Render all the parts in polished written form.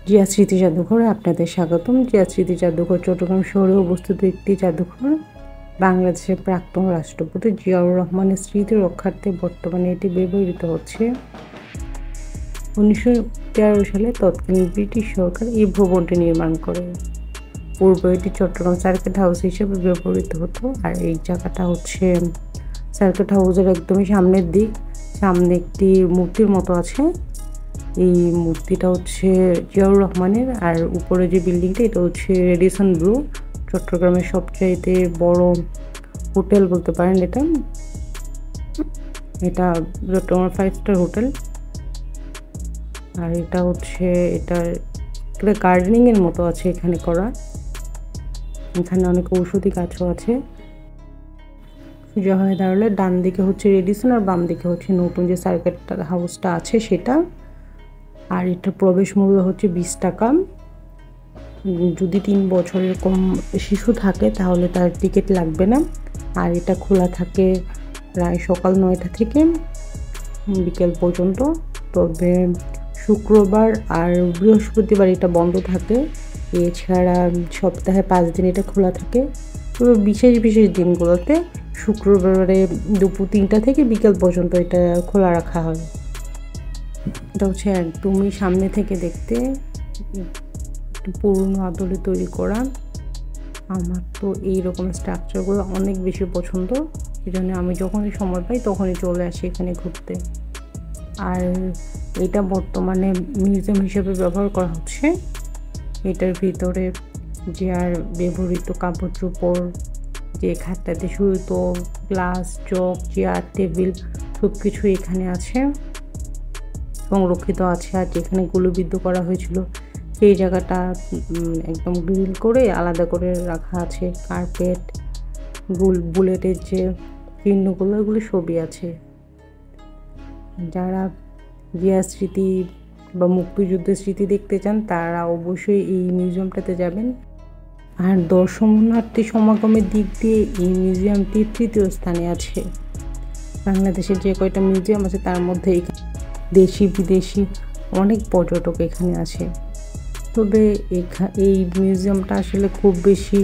জিয়া স্মৃতি জাদুঘরে আপনাদের স্বাগতম। জিয়া স্মৃতি জাদুঘর চট্টগ্রাম শহরে অবস্থিত একটি জাদুঘর। বাংলাদেশের প্রাক্তন রাষ্ট্রপতি জিয়াউর রহমানের স্মৃতি রক্ষার্থে বর্তমানে এটি ব্যবহৃত হচ্ছে। 1913 সালে তৎকালীন ব্রিটিশ সরকার এই ভবনটি নির্মাণ করে। পূর্বে এটি চট্টগ্রাম সার্কিট হাউস হিসেবে ব্যবহৃত হতো। আর এই জায়গাটা হচ্ছে সার্কিট হাউসের একদমই সামনের দিক। সামনে একটি মূর্তির মতো আছে, এই মূর্তিটা হচ্ছে জিয়াউর রহমানের। আর উপরে যে বিল্ডিংটা এটা হচ্ছে রেডিসন ব্লু, চট্টগ্রামের সবচাইতে বড় হোটেল বলতে পারেন। এটা চট্টগ্রাম 5 স্টার হোটেল। আর এটা হচ্ছে এটা গার্ডেনিং এর মতো আছে এখানে করা। এখানে অনেক ঔষধি গাছও আছে। সোজা হয়ে দাঁড়ালে ডান দিকে হচ্ছে রেডিসন আর বাম দিকে হচ্ছে নতুন যে সার্কিট হাউসটা আছে সেটা। আর এটার প্রবেশ মূল্য হচ্ছে 20 টাকা। যদি 3 বছরের কম শিশু থাকে তাহলে তার টিকিট লাগবে না। আর এটা খোলা থাকে প্রায় সকাল 9টা থেকে বিকেল পর্যন্ত। তবে শুক্রবার আর বৃহস্পতিবার এটা বন্ধ থাকে। এছাড়া সপ্তাহে 5 দিন এটা খোলা থাকে। তবে বিশেষ বিশেষ দিনগুলোতে শুক্রবারে দুপুর 3টা থেকে বিকেল পর্যন্ত এটা খোলা রাখা হয়। এটা হচ্ছে একদমই সামনে থেকে দেখতে একটু পুরনো আদলে তৈরি করা। আমার তো এই রকম স্ট্রাকচারগুলো অনেক বেশি পছন্দ, এই জন্য আমি যখনই সময় পাই তখনই চলে আসি এখানে ঘুরতে। আর এটা বর্তমানে মিউজিয়াম হিসেবে ব্যবহার করা হচ্ছে। এটার ভিতরে যে আর ব্যবহৃত কাপড় চোপড়, যে খাটটাতে শুতো, গ্লাস, চক, চেয়ার, টেবিল সব কিছু এখানে আছে, সংরক্ষিত আছে। আর যেখানে গুলিবিদ্ধ করা হয়েছিল সেই জায়গাটা একদম গ্রিল করে আলাদা করে রাখা আছে। কার্পেট, বুলেটের যে চিহ্নগুলো এগুলো সবই আছে। যারা জিয়া স্মৃতি বা মুক্তিযুদ্ধের স্মৃতি দেখতে চান তারা অবশ্যই এই মিউজিয়ামটাতে যাবেন। আর দর্শনার্থী সমাগমের দিক দিয়ে এই মিউজিয়ামটি 3য় স্থানে আছে। বাংলাদেশের যে কয়টা মিউজিয়াম আছে তার মধ্যে দেশি বিদেশি অনেক পর্যটক এখানে আসে। তবে এই মিউজিয়ামটা আসলে খুব বেশি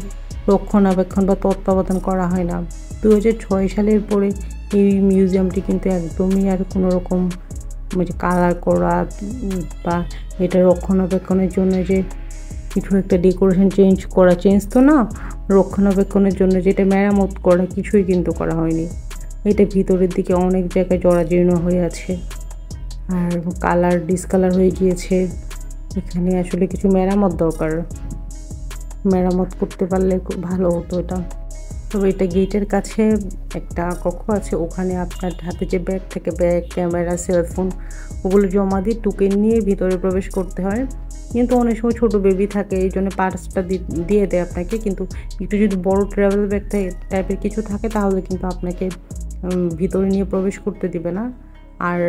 রক্ষণাবেক্ষণ বা তত্ত্বাবধান করা হয় না। 2006 সালের পরে এই মিউজিয়ামটি কিন্তু একদমই আর কোনো রকম কালার করা বা এটা রক্ষণাবেক্ষণের জন্য যে কিছু একটা ডেকোরেশন চেঞ্জ তো না, রক্ষণাবেক্ষণের জন্য যেটা মেরামত করা কিছুই কিন্তু করা হয়নি। এটা ভিতরের দিকে অনেক জায়গায় জরাজীর্ণ হয়ে আছে আর কালার ডিসকালার হয়ে গিয়েছে। এখানে আসলে কিছু মেরামত দরকার, মেরামত করতে পারলে খুব ভালো হতো এটা। তবে এটা গেটের কাছে একটা কক্ষ আছে, ওখানে আপনার হাতে যে ব্যাগ থাকে, ব্যাগ, ক্যামেরা, সেলফোন ওগুলো জমা দিয়ে টোকেন নিয়ে ভিতরে প্রবেশ করতে হয়। কিন্তু অনেক সময় ছোটো বেবি থাকে, এই জন্য পার্সটা দিয়ে দেয় আপনাকে। কিন্তু একটু যদি বড় ট্রাভেল ব্যাগ টাইপের কিছু থাকে তাহলে কিন্তু আপনাকে ভিতরে নিয়ে প্রবেশ করতে দিবে না। আর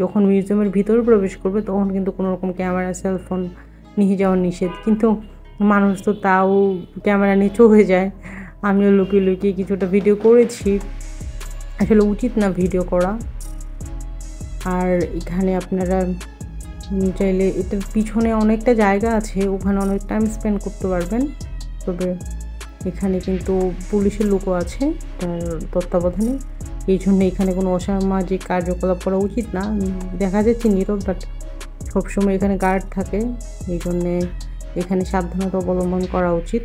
যখন মিউজিয়ামের ভিতরে প্রবেশ করবে তখন কিন্তু কোনো রকম ক্যামেরা, সেলফোন নিয়ে যাওয়া নিষেধ। কিন্তু মানুষ তো তাও ক্যামেরা নিয়ে চলে যায়। আমিও লুকিয়ে লুকিয়ে কিছুটা ভিডিও করেছি, আসলে উচিত না ভিডিও করা। আর এখানে আপনারা চাইলে এটার পিছনে অনেকটা জায়গা আছে, ওখানে অনেক টাইম স্পেন্ড করতে পারবেন। তবে এখানে কিন্তু পুলিশের লোকও আছে তার তত্ত্বাবধানে, এই জন্য এখানে কোনো অসামাজিক কার্যকলাপ করা উচিত না। দেখা যাচ্ছে নীরব, বাট সবসময় এখানে গার্ড থাকে, এই জন্যে এখানে সাবধানতা অবলম্বন করা উচিত।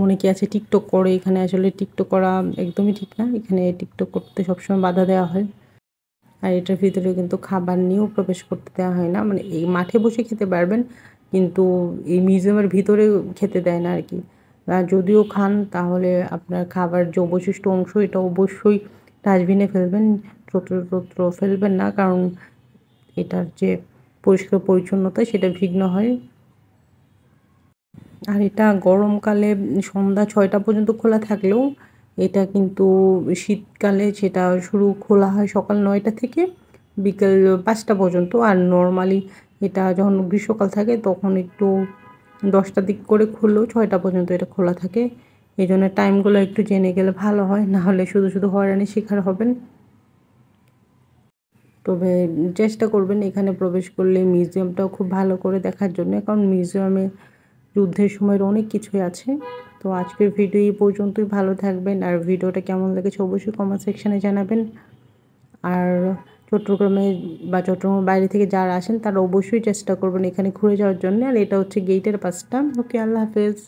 অনেকে আছে টিকটক করে, এখানে আসলে টিকটক করা একদমই ঠিক না, এখানে টিকটক করতে সবসময় বাধা দেওয়া হয়। আর এটার ভিতরে কিন্তু খাবার নিয়েও প্রবেশ করতে দেওয়া হয় না, এই মাঠে বসে খেতে পারবেন কিন্তু এই মিউজিয়ামের ভিতরে খেতে দেয় না আর কি। আর যদিও খান তাহলে আপনার খাবার যে অবশিষ্ট অংশ এটা অবশ্যই ডাস্টবিনে ফেলবেন, চত্র ফেলবেন না, কারণ এটার যে পরিষ্কার পরিচ্ছন্নতা সেটা বিঘ্ন হয়। আর এটা গরমকালে সন্ধ্যা 6টা পর্যন্ত খোলা থাকলেও এটা কিন্তু শীতকালে সেটা খোলা হয় সকাল 9টা থেকে বিকেল 5টা পর্যন্ত। আর নর্মালি এটা যখন গ্রীষ্মকাল থাকে তখন একটু 10টার দিক করে খুললেও 6টা পর্যন্ত এটা খোলা থাকে। এই জন্য টাইমগুলো একটু জেনে গেলে ভালো হয়, নাহলে শুধু শুধু হয়রানির শিকার হবেন। তবে চেষ্টা করবেন এখানে প্রবেশ করলে মিউজিয়ামটাও খুব ভালো করে দেখার জন্য, কারণ মিউজিয়ামে যুদ্ধের সময়ের অনেক কিছুই আছে। তো আজকের ভিডিও এই পর্যন্তই। ভালো থাকবেন, আর ভিডিওটা কেমন লেগেছে অবশ্যই কমেন্ট সেকশানে জানাবেন। আর চট্টগ্রামের বাইরে থেকে যারা আসেন তারা অবশ্যই চেষ্টা করবেন এখানে ঘুরে যাওয়ার জন্য। আর এটা হচ্ছে গেটের পাশটা। ওকে, আল্লাহ হাফেজ।